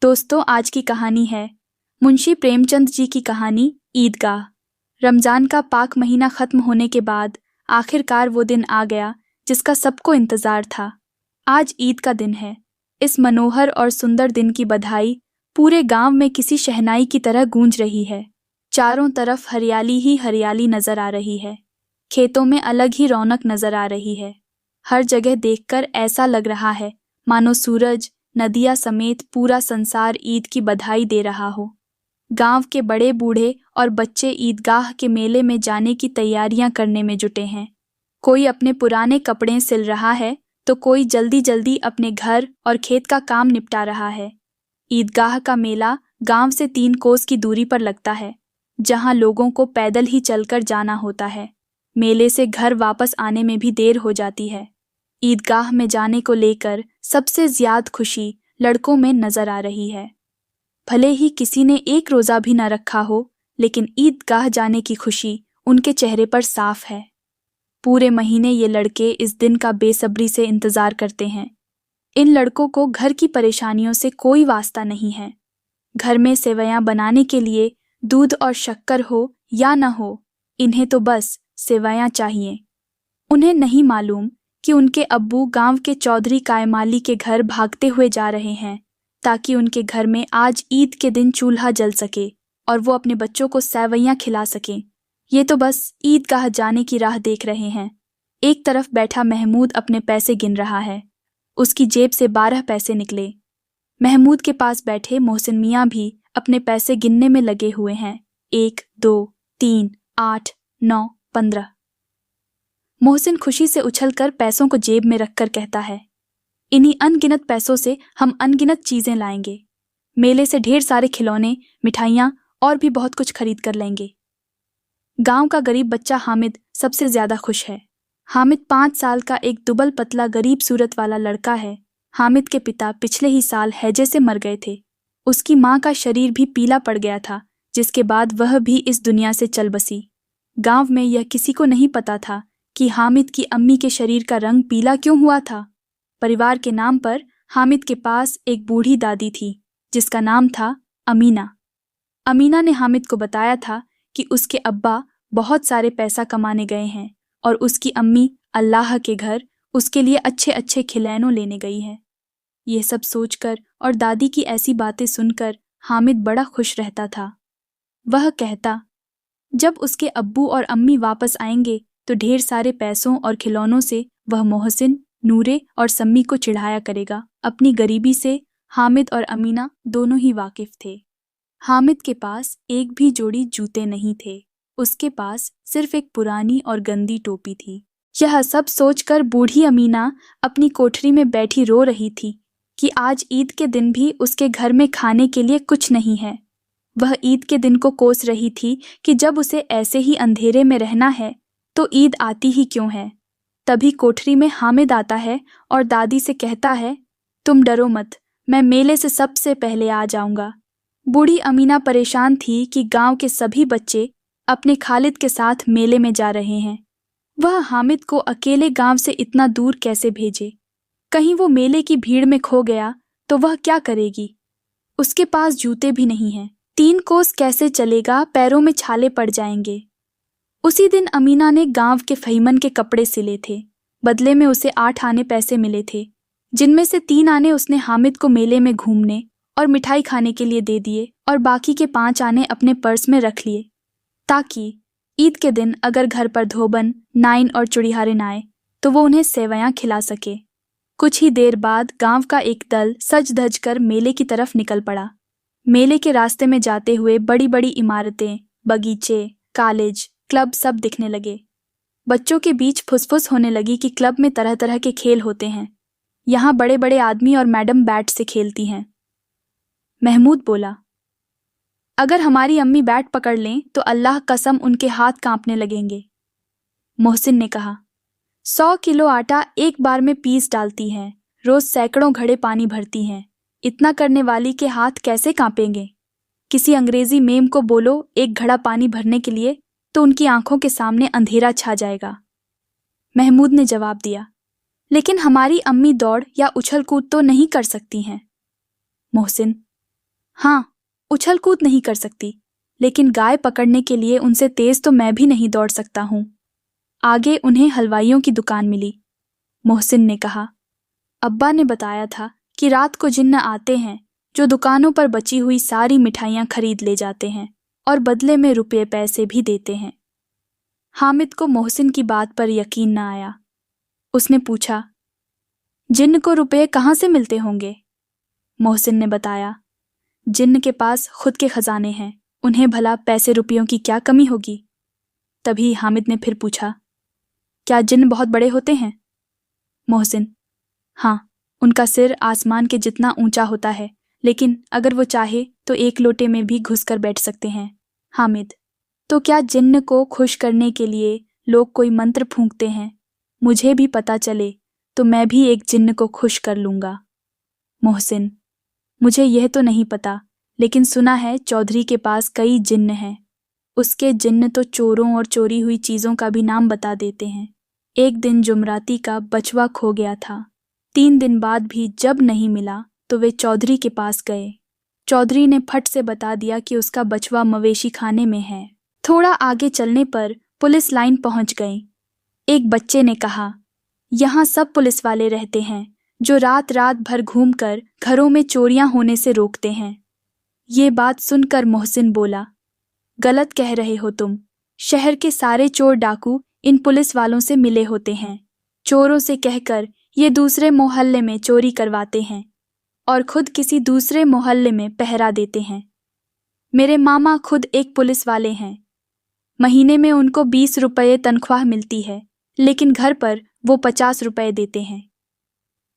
दोस्तों, आज की कहानी है मुंशी प्रेमचंद जी की कहानी ईदगाह। रमज़ान का पाक महीना ख़त्म होने के बाद आखिरकार वो दिन आ गया जिसका सबको इंतज़ार था। आज ईद का दिन है। इस मनोहर और सुंदर दिन की बधाई पूरे गांव में किसी शहनाई की तरह गूंज रही है। चारों तरफ हरियाली ही हरियाली नज़र आ रही है। खेतों में अलग ही रौनक नज़र आ रही है। हर जगह देखकर ऐसा लग रहा है मानो सूरज, नदियाँ समेत पूरा संसार ईद की बधाई दे रहा हो। गांव के बड़े बूढ़े और बच्चे ईदगाह के मेले में जाने की तैयारियां करने में जुटे हैं। कोई अपने पुराने कपड़े सिल रहा है तो कोई जल्दी जल्दी अपने घर और खेत का काम निपटा रहा है। ईदगाह का मेला गांव से 3 कोस की दूरी पर लगता है, जहां लोगों को पैदल ही चलकर जाना होता है। मेले से घर वापस आने में भी देर हो जाती है। ईदगाह में जाने को लेकर सबसे ज्यादा खुशी लड़कों में नजर आ रही है। भले ही किसी ने एक रोजा भी न रखा हो, लेकिन ईदगाह जाने की खुशी उनके चेहरे पर साफ है। पूरे महीने ये लड़के इस दिन का बेसब्री से इंतजार करते हैं। इन लड़कों को घर की परेशानियों से कोई वास्ता नहीं है। घर में सेवैयां बनाने के लिए दूध और शक्कर हो या न हो, इन्हें तो बस सेवैयां चाहिए। उन्हें नहीं मालूम कि उनके अब्बू गांव के चौधरी कायमाली के घर भागते हुए जा रहे हैं ताकि उनके घर में आज ईद के दिन चूल्हा जल सके और वो अपने बच्चों को सेवैयां खिला सकें। ये तो बस ईदगाह जाने की राह देख रहे हैं। एक तरफ बैठा महमूद अपने पैसे गिन रहा है। उसकी जेब से 12 पैसे निकले। महमूद के पास बैठे मोहसिन मियाँ भी अपने पैसे गिनने में लगे हुए हैं। 1, 2, 3, 8, 9, 15। मोहसिन खुशी से उछलकर पैसों को जेब में रखकर कहता है, इन्हीं अनगिनत पैसों से हम अनगिनत चीजें लाएंगे। मेले से ढेर सारे खिलौने, मिठाइयाँ और भी बहुत कुछ खरीद कर लेंगे। गांव का गरीब बच्चा हामिद सबसे ज्यादा खुश है। हामिद 5 साल का एक दुबल पतला गरीब सूरत वाला लड़का है। हामिद के पिता पिछले ही साल हैजे से मर गए थे। उसकी माँ का शरीर भी पीला पड़ गया था, जिसके बाद वह भी इस दुनिया से चल बसी। गांव में यह किसी को नहीं पता था कि हामिद की अम्मी के शरीर का रंग पीला क्यों हुआ था। परिवार के नाम पर हामिद के पास एक बूढ़ी दादी थी जिसका नाम था अमीना। अमीना ने हामिद को बताया था कि उसके अब्बा बहुत सारे पैसा कमाने गए हैं और उसकी अम्मी अल्लाह के घर उसके लिए अच्छे अच्छे खिलौने लेने गई है। ये सब सोचकर और दादी की ऐसी बातें सुनकर हामिद बड़ा खुश रहता था। वह कहता, जब उसके अब्बू और अम्मी वापस आएंगे तो ढेर सारे पैसों और खिलौनों से वह मोहसिन, नूरे और सम्मी को चिढ़ाया करेगा। अपनी गरीबी से हामिद और अमीना दोनों ही वाकिफ थे। हामिद के पास एक भी जोड़ी जूते नहीं थे। उसके पास सिर्फ एक पुरानी और गंदी टोपी थी। यह सब सोचकर बूढ़ी अमीना अपनी कोठरी में बैठी रो रही थी कि आज ईद के दिन भी उसके घर में खाने के लिए कुछ नहीं है। वह ईद के दिन को कोस रही थी कि जब उसे ऐसे ही अंधेरे में रहना है तो ईद आती ही क्यों है। तभी कोठरी में हामिद आता है और दादी से कहता है, तुम डरो मत, मैं मेले से सबसे पहले आ जाऊंगा। बूढ़ी अमीना परेशान थी कि गांव के सभी बच्चे अपने खालिद के साथ मेले में जा रहे हैं। वह हामिद को अकेले गांव से इतना दूर कैसे भेजे। कहीं वो मेले की भीड़ में खो गया तो वह क्या करेगी। उसके पास जूते भी नहीं हैं। 3 कोस कैसे चलेगा, पैरों में छाले पड़ जाएंगे। उसी दिन अमीना ने गांव के फहीमन के कपड़े सिले थे। बदले में उसे 8 आने पैसे मिले थे, जिनमें से 3 आने उसने हामिद को मेले में घूमने और मिठाई खाने के लिए दे दिए और बाकी के 5 आने अपने पर्स में रख लिए, ताकि ईद के दिन अगर घर पर धोबन, नाइन और चुड़ियारे न आए तो वो उन्हें सेवैयां खिला सके। कुछ ही देर बाद गांव का एक दल सज धज कर मेले की तरफ निकल पड़ा। मेले के रास्ते में जाते हुए बड़ी बड़ी इमारतें, बगीचे, कॉलेज, क्लब सब दिखने लगे। बच्चों के बीच फुसफुस होने लगी कि क्लब में तरह तरह के खेल होते हैं। यहाँ बड़े बड़े आदमी और मैडम बैट से खेलती हैं। महमूद बोला, अगर हमारी अम्मी बैट पकड़ लें तो अल्लाह कसम उनके हाथ कांपने लगेंगे। मोहसिन ने कहा, 100 किलो आटा एक बार में पीस डालती हैं, रोज सैकड़ों घड़े पानी भरती हैं, इतना करने वाली के हाथ कैसे कांपेंगे। किसी अंग्रेजी मेम को बोलो एक घड़ा पानी भरने के लिए तो उनकी आंखों के सामने अंधेरा छा जाएगा। महमूद ने जवाब दिया, लेकिन हमारी अम्मी दौड़ या उछल कूद तो नहीं कर सकती हैं। मोहसिन, हाँ, उछल कूद नहीं कर सकती, लेकिन गाय पकड़ने के लिए उनसे तेज तो मैं भी नहीं दौड़ सकता हूँ। आगे उन्हें हलवाइयों की दुकान मिली। मोहसिन ने कहा, अब्बा ने बताया था कि रात को जिन्न आते हैं जो दुकानों पर बची हुई सारी मिठाइयाँ खरीद ले जाते हैं और बदले में रुपये पैसे भी देते हैं। हामिद को मोहसिन की बात पर यकीन न आया। उसने पूछा, जिन्न को रुपये कहाँ से मिलते होंगे? मोहसिन ने बताया, जिन्न के पास खुद के खजाने हैं, उन्हें भला पैसे रुपयों की क्या कमी होगी? तभी हामिद ने फिर पूछा, क्या जिन्न बहुत बड़े होते हैं? मोहसिन, हाँ, उनका सिर आसमान के जितना ऊंचा होता है, लेकिन अगर वो चाहे तो एक लोटे में भी घुसकर बैठ सकते हैं। हामिद, तो क्या जिन्न को खुश करने के लिए लोग कोई मंत्र फूंकते हैं? मुझे भी पता चले तो मैं भी एक जिन्न को खुश कर लूँगा। मोहसिन, मुझे यह तो नहीं पता, लेकिन सुना है चौधरी के पास कई जिन्न हैं। उसके जिन्न तो चोरों और चोरी हुई चीज़ों का भी नाम बता देते हैं। एक दिन जुमराती का बछवा खो गया था। 3 दिन बाद भी जब नहीं मिला तो वे चौधरी के पास गए। चौधरी ने फट से बता दिया कि उसका बछवा मवेशी खाने में है। थोड़ा आगे चलने पर पुलिस लाइन पहुंच गई। एक बच्चे ने कहा, यहाँ सब पुलिस वाले रहते हैं जो रात रात भर घूमकर घरों में चोरियां होने से रोकते हैं। ये बात सुनकर मोहसिन बोला, गलत कह रहे हो तुम। शहर के सारे चोर डाकू इन पुलिस वालों से मिले होते हैं। चोरों से कहकर ये दूसरे मोहल्ले में चोरी करवाते हैं और खुद किसी दूसरे मोहल्ले में पहरा देते हैं। मेरे मामा खुद एक पुलिस वाले हैं। महीने में उनको 20 रुपये तनख्वाह मिलती है, लेकिन घर पर वो 50 रुपये देते हैं।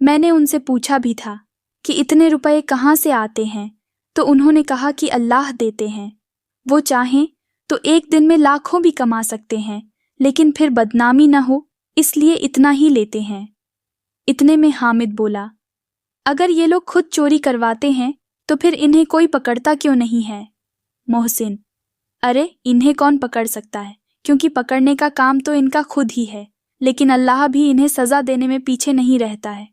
मैंने उनसे पूछा भी था कि इतने रुपये कहाँ से आते हैं, तो उन्होंने कहा कि अल्लाह देते हैं। वो चाहें तो एक दिन में लाखों भी कमा सकते हैं, लेकिन फिर बदनामी न हो इसलिए इतना ही लेते हैं। इतने में हामिद बोला, अगर ये लोग खुद चोरी करवाते हैं तो फिर इन्हें कोई पकड़ता क्यों नहीं है? मोहसिन, अरे इन्हें कौन पकड़ सकता है, क्योंकि पकड़ने का काम तो इनका खुद ही है, लेकिन अल्लाह भी इन्हें सज़ा देने में पीछे नहीं रहता है।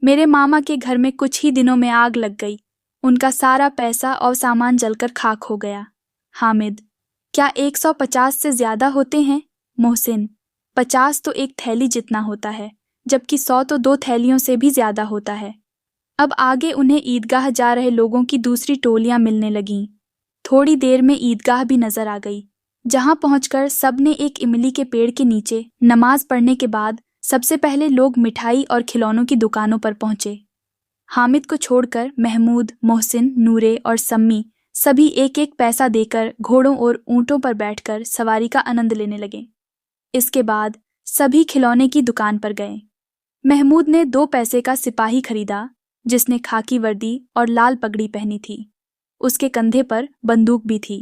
मेरे मामा के घर में कुछ ही दिनों में आग लग गई। उनका सारा पैसा और सामान जलकर खाक हो गया। हामिद, क्या 150 से ज़्यादा होते हैं? मोहसिन, 50 तो एक थैली जितना होता है, जबकि 100 तो 2 थैलियों से भी ज़्यादा होता है। अब आगे उन्हें ईदगाह जा रहे लोगों की दूसरी टोलियां मिलने लगीं। थोड़ी देर में ईदगाह भी नजर आ गई, जहां पहुंचकर सबने एक इमली के पेड़ के नीचे नमाज पढ़ने के बाद सबसे पहले लोग मिठाई और खिलौनों की दुकानों पर पहुंचे। हामिद को छोड़कर महमूद, मोहसिन, नूरे और सम्मी सभी एक एक पैसा देकर घोड़ों और ऊंटों पर बैठकर सवारी का आनंद लेने लगे। इसके बाद सभी खिलौने की दुकान पर गए। महमूद ने 2 पैसे का सिपाही खरीदा, जिसने खाकी वर्दी और लाल पगड़ी पहनी थी। उसके कंधे पर बंदूक भी थी।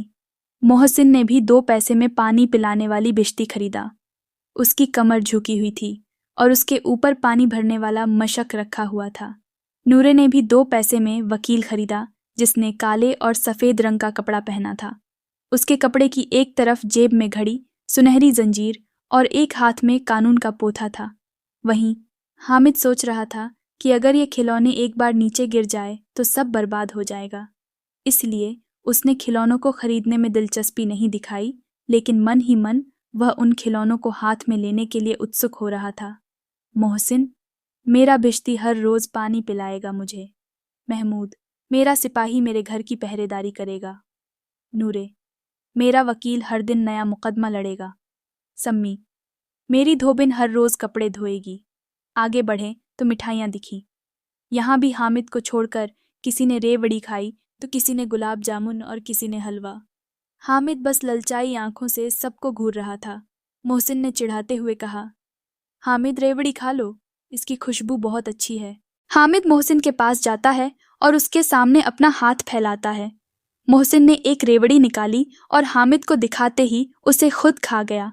मोहसिन ने भी 2 पैसे में पानी पिलाने वाली बिश्ती खरीदा। उसकी कमर झुकी हुई थी और उसके ऊपर पानी भरने वाला मशक रखा हुआ था। नूरे ने भी 2 पैसे में वकील खरीदा, जिसने काले और सफ़ेद रंग का कपड़ा पहना था। उसके कपड़े की एक तरफ जेब में घड़ी, सुनहरी जंजीर और एक हाथ में कानून का पोथा था। वहीं हामिद सोच रहा था कि अगर ये खिलौने एक बार नीचे गिर जाए तो सब बर्बाद हो जाएगा। इसलिए उसने खिलौनों को खरीदने में दिलचस्पी नहीं दिखाई, लेकिन मन ही मन वह उन खिलौनों को हाथ में लेने के लिए उत्सुक हो रहा था। मोहसिन, मेरा बिश्ती हर रोज़ पानी पिलाएगा मुझे। महमूद, मेरा सिपाही मेरे घर की पहरेदारी करेगा। नूरे, मेरा वकील हर दिन नया मुकदमा लड़ेगा। सम्मी, मेरी धोबिन हर रोज़ कपड़े धोएगी। आगे बढ़ें तो मिठाइयाँ दिखीं। यहाँ भी हामिद को छोड़कर किसी ने रेवड़ी खाई तो किसी ने गुलाब जामुन और किसी ने हलवा। हामिद बस ललचाई आंखों से सबको घूर रहा था। मोहसिन ने चिढ़ाते हुए कहा, हामिद रेवड़ी खा लो, इसकी खुशबू बहुत अच्छी है। हामिद मोहसिन के पास जाता है और उसके सामने अपना हाथ फैलाता है। मोहसिन ने एक रेवड़ी निकाली और हामिद को दिखाते ही उसे खुद खा गया।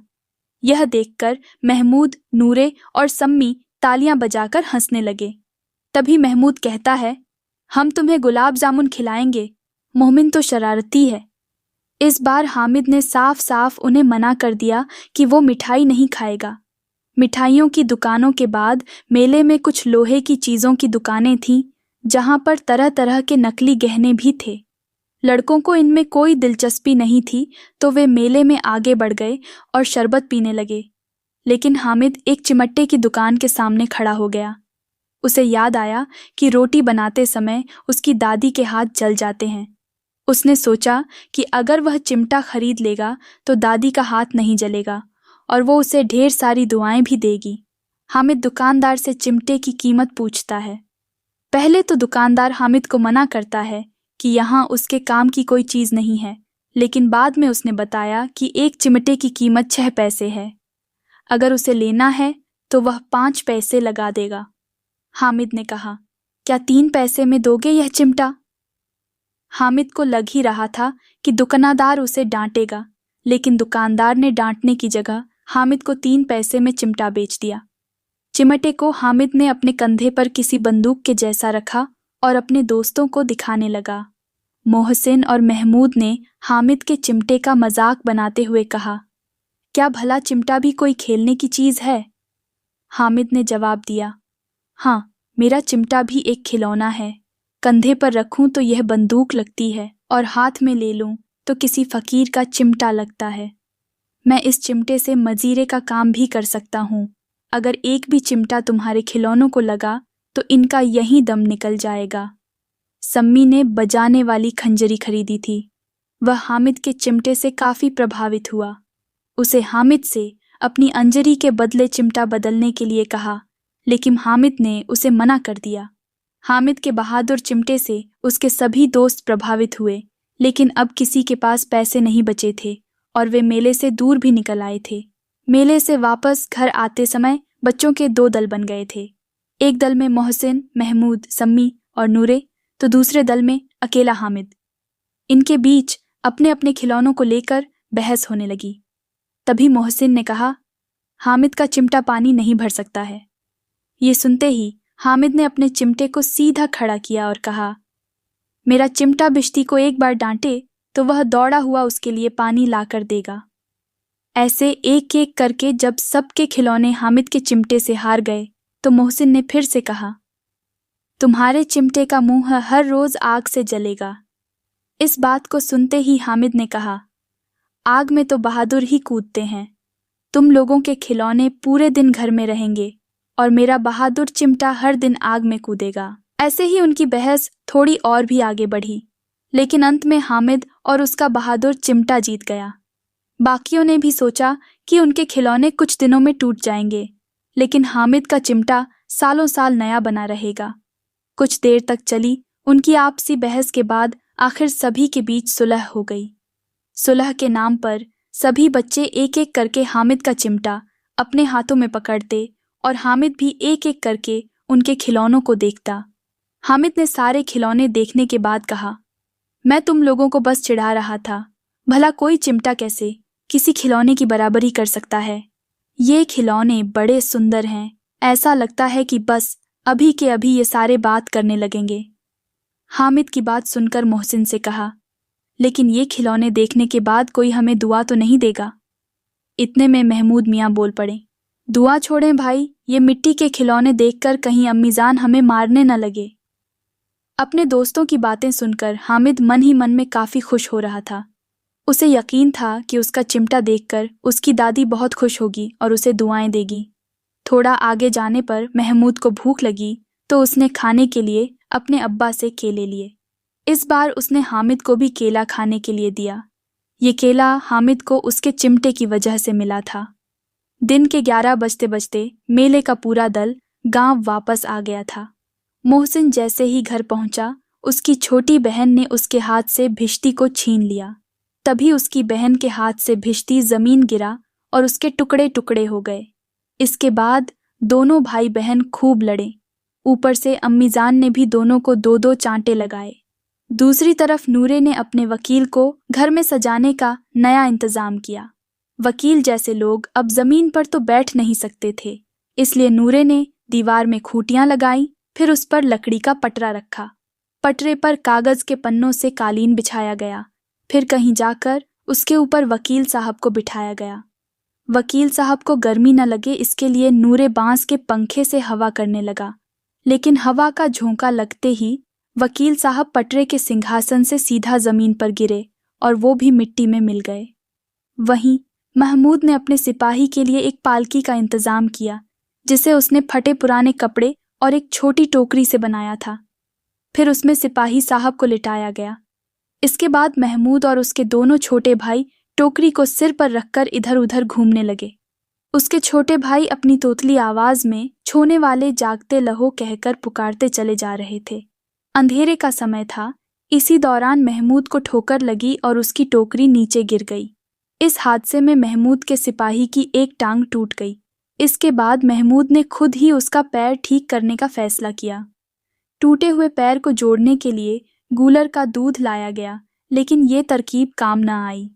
यह देखकर महमूद, नूरे और सम्मी तालियां बजाकर हंसने लगे। तभी महमूद कहता है, हम तुम्हें गुलाब जामुन खिलाएंगे। मोमिन तो शरारती है। इस बार हामिद ने साफ साफ उन्हें मना कर दिया कि वो मिठाई नहीं खाएगा। मिठाइयों की दुकानों के बाद मेले में कुछ लोहे की चीज़ों की दुकानें थीं, जहां पर तरह तरह के नकली गहने भी थे। लड़कों को इनमें कोई दिलचस्पी नहीं थी, तो वे मेले में आगे बढ़ गए और शरबत पीने लगे। लेकिन हामिद एक चिमटे की दुकान के सामने खड़ा हो गया। उसे याद आया कि रोटी बनाते समय उसकी दादी के हाथ जल जाते हैं। उसने सोचा कि अगर वह चिमटा खरीद लेगा तो दादी का हाथ नहीं जलेगा और वो उसे ढेर सारी दुआएं भी देगी। हामिद दुकानदार से चिमटे की कीमत पूछता है। पहले तो दुकानदार हामिद को मना करता है कि यहाँ उसके काम की कोई चीज़ नहीं है, लेकिन बाद में उसने बताया कि एक चिमटे की कीमत 6 पैसे है। अगर उसे लेना है तो वह 5 पैसे लगा देगा। हामिद ने कहा, क्या 3 पैसे में दोगे यह चिमटा? हामिद को लग ही रहा था कि दुकानदार उसे डांटेगा, लेकिन दुकानदार ने डांटने की जगह हामिद को 3 पैसे में चिमटा बेच दिया। चिमटे को हामिद ने अपने कंधे पर किसी बंदूक के जैसा रखा और अपने दोस्तों को दिखाने लगा। मोहसिन और महमूद ने हामिद के चिमटे का मजाक बनाते हुए कहा, क्या भला चिमटा भी कोई खेलने की चीज़ है? हामिद ने जवाब दिया, हाँ, मेरा चिमटा भी एक खिलौना है। कंधे पर रखूं तो यह बंदूक लगती है और हाथ में ले लूं तो किसी फकीर का चिमटा लगता है। मैं इस चिमटे से मजीरे का काम भी कर सकता हूँ। अगर एक भी चिमटा तुम्हारे खिलौनों को लगा तो इनका यहीं दम निकल जाएगा। सम्मी ने बजाने वाली खंजरी खरीदी थी। वह हामिद के चिमटे से काफ़ी प्रभावित हुआ। उसे हामिद से अपनी अंजरी के बदले चिमटा बदलने के लिए कहा, लेकिन हामिद ने उसे मना कर दिया। हामिद के बहादुर चिमटे से उसके सभी दोस्त प्रभावित हुए, लेकिन अब किसी के पास पैसे नहीं बचे थे और वे मेले से दूर भी निकल आए थे। मेले से वापस घर आते समय बच्चों के 2 दल बन गए थे। एक दल में मोहसिन, महमूद, सम्मी और नूरे, तो दूसरे दल में अकेला हामिद। इनके बीच अपने अपने खिलौनों को लेकर बहस होने लगी। तभी मोहसिन ने कहा, हामिद का चिमटा पानी नहीं भर सकता है। ये सुनते ही हामिद ने अपने चिमटे को सीधा खड़ा किया और कहा, मेरा चिमटा बिश्ती को एक बार डांटे तो वह दौड़ा हुआ उसके लिए पानी लाकर देगा। ऐसे एक एक करके जब सबके खिलौने हामिद के चिमटे से हार गए तो मोहसिन ने फिर से कहा, तुम्हारे चिमटे का मुंह हर रोज आग से जलेगा। इस बात को सुनते ही हामिद ने कहा, आग में तो बहादुर ही कूदते हैं। तुम लोगों के खिलौने पूरे दिन घर में रहेंगे और मेरा बहादुर चिमटा हर दिन आग में कूदेगा। ऐसे ही उनकी बहस थोड़ी और भी आगे बढ़ी, लेकिन अंत में हामिद और उसका बहादुर चिमटा जीत गया। बाकियों ने भी सोचा कि उनके खिलौने कुछ दिनों में टूट जाएंगे, लेकिन हामिद का चिमटा सालों साल नया बना रहेगा। कुछ देर तक चली उनकी आपसी बहस के बाद आखिर सभी के बीच सुलह हो गई। सुलह के नाम पर सभी बच्चे एक एक करके हामिद का चिमटा अपने हाथों में पकड़ते और हामिद भी एक एक करके उनके खिलौनों को देखता। हामिद ने सारे खिलौने देखने के बाद कहा, मैं तुम लोगों को बस चिढ़ा रहा था। भला कोई चिमटा कैसे किसी खिलौने की बराबरी कर सकता है? ये खिलौने बड़े सुंदर हैं, ऐसा लगता है कि बस अभी के अभी ये सारे बात करने लगेंगे। हामिद की बात सुनकर मोहसिन से कहा, लेकिन ये खिलौने देखने के बाद कोई हमें दुआ तो नहीं देगा? इतने में महमूद मियाँ बोल पड़े, दुआ छोड़ें भाई, ये मिट्टी के खिलौने देखकर कहीं अम्मीजान हमें मारने न लगे। अपने दोस्तों की बातें सुनकर हामिद मन ही मन में काफ़ी खुश हो रहा था। उसे यकीन था कि उसका चिमटा देखकर उसकी दादी बहुत खुश होगी और उसे दुआएं देगी। थोड़ा आगे जाने पर महमूद को भूख लगी तो उसने खाने के लिए अपने अब्बा से केले लिए। इस बार उसने हामिद को भी केला खाने के लिए दिया। ये केला हामिद को उसके चिमटे की वजह से मिला था। दिन के 11 बजते बजते मेले का पूरा दल गांव वापस आ गया था। मोहसिन जैसे ही घर पहुंचा, उसकी छोटी बहन ने उसके हाथ से भिश्ती को छीन लिया। तभी उसकी बहन के हाथ से भिश्ती जमीन गिरा और उसके टुकड़े टुकड़े हो गए। इसके बाद दोनों भाई बहन खूब लड़े। ऊपर से अम्मीजान ने भी दोनों को 2-2 चांटे लगाए। दूसरी तरफ नूरे ने अपने वकील को घर में सजाने का नया इंतजाम किया। वकील जैसे लोग अब जमीन पर तो बैठ नहीं सकते थे, इसलिए नूरे ने दीवार में खूंटियां लगाई, फिर उस पर लकड़ी का पटरा रखा। पटरे पर कागज के पन्नों से कालीन बिछाया गया। फिर कहीं जाकर उसके ऊपर वकील साहब को बिठाया गया। वकील साहब को गर्मी न लगे इसके लिए नूरे बांस के पंखे से हवा करने लगा, लेकिन हवा का झोंका लगते ही वकील साहब पटरे के सिंहासन से सीधा जमीन पर गिरे और वो भी मिट्टी में मिल गए। वहीं महमूद ने अपने सिपाही के लिए एक पालकी का इंतजाम किया, जिसे उसने फटे पुराने कपड़े और एक छोटी टोकरी से बनाया था। फिर उसमें सिपाही साहब को लिटाया गया। इसके बाद महमूद और उसके दोनों छोटे भाई टोकरी को सिर पर रखकर इधर उधर घूमने लगे। उसके छोटे भाई अपनी तोतली आवाज में छोने वाले जागते लहो कहकर पुकारते चले जा रहे थे। अंधेरे का समय था। इसी दौरान महमूद को ठोकर लगी और उसकी टोकरी नीचे गिर गई। इस हादसे में महमूद के सिपाही की एक टांग टूट गई। इसके बाद महमूद ने खुद ही उसका पैर ठीक करने का फैसला किया। टूटे हुए पैर को जोड़ने के लिए गूलर का दूध लाया गया, लेकिन ये तरकीब काम न आई।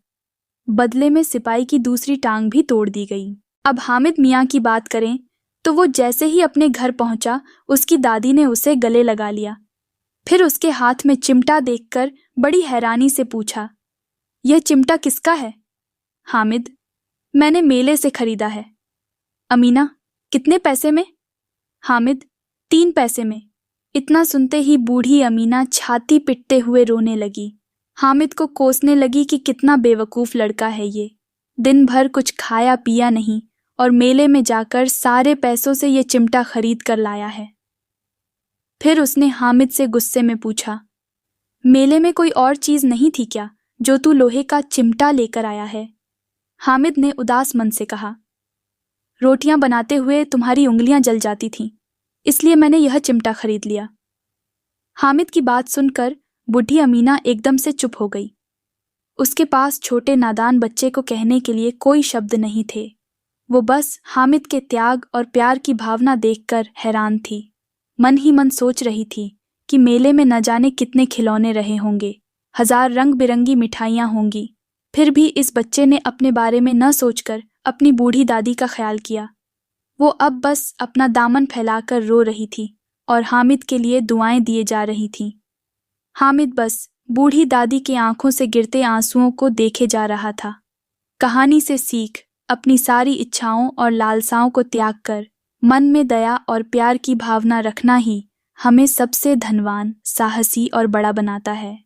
बदले में सिपाही की दूसरी टांग भी तोड़ दी गई। अब हामिद मियाँ की बात करें तो वो जैसे ही अपने घर पहुंचा, उसकी दादी ने उसे गले लगा लिया। फिर उसके हाथ में चिमटा देखकर बड़ी हैरानी से पूछा, यह चिमटा किसका है? हामिद, मैंने मेले से खरीदा है। अमीना, कितने पैसे में? हामिद, 3 पैसे में। इतना सुनते ही बूढ़ी अमीना छाती पिटते हुए रोने लगी। हामिद को कोसने लगी कि कितना बेवकूफ़ लड़का है ये, दिन भर कुछ खाया पिया नहीं और मेले में जाकर सारे पैसों से ये चिमटा खरीद कर लाया है। फिर उसने हामिद से गुस्से में पूछा, मेले में कोई और चीज़ नहीं थी क्या जो तू लोहे का चिमटा लेकर आया है? हामिद ने उदास मन से कहा, रोटियां बनाते हुए तुम्हारी उंगलियां जल जाती थीं, इसलिए मैंने यह चिमटा खरीद लिया। हामिद की बात सुनकर बूढ़ी अमीना एकदम से चुप हो गई। उसके पास छोटे नादान बच्चे को कहने के लिए कोई शब्द नहीं थे। वो बस हामिद के त्याग और प्यार की भावना देखकर हैरान थी। मन ही मन सोच रही थी कि मेले में न जाने कितने खिलौने रहे होंगे, 1000 रंग बिरंगी मिठाइयाँ होंगी। फिर भी इस बच्चे ने अपने बारे में न सोचकर अपनी बूढ़ी दादी का ख्याल किया। वो अब बस अपना दामन फैलाकर रो रही थी और हामिद के लिए दुआएं दिए जा रही थीं। हामिद बस बूढ़ी दादी की आंखों से गिरते आंसुओं को देखे जा रहा था। कहानी से सीख, अपनी सारी इच्छाओं और लालसाओं को त्याग कर मन में दया और प्यार की भावना रखना ही हमें सबसे धनवान, साहसी और बड़ा बनाता है।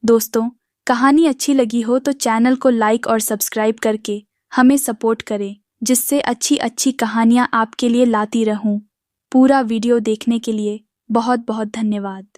दोस्तों, कहानी अच्छी लगी हो तो चैनल को लाइक और सब्सक्राइब करके हमें सपोर्ट करें, जिससे अच्छी अच्छी कहानियाँ आपके लिए लाती रहूं। पूरा वीडियो देखने के लिए बहुत बहुत धन्यवाद।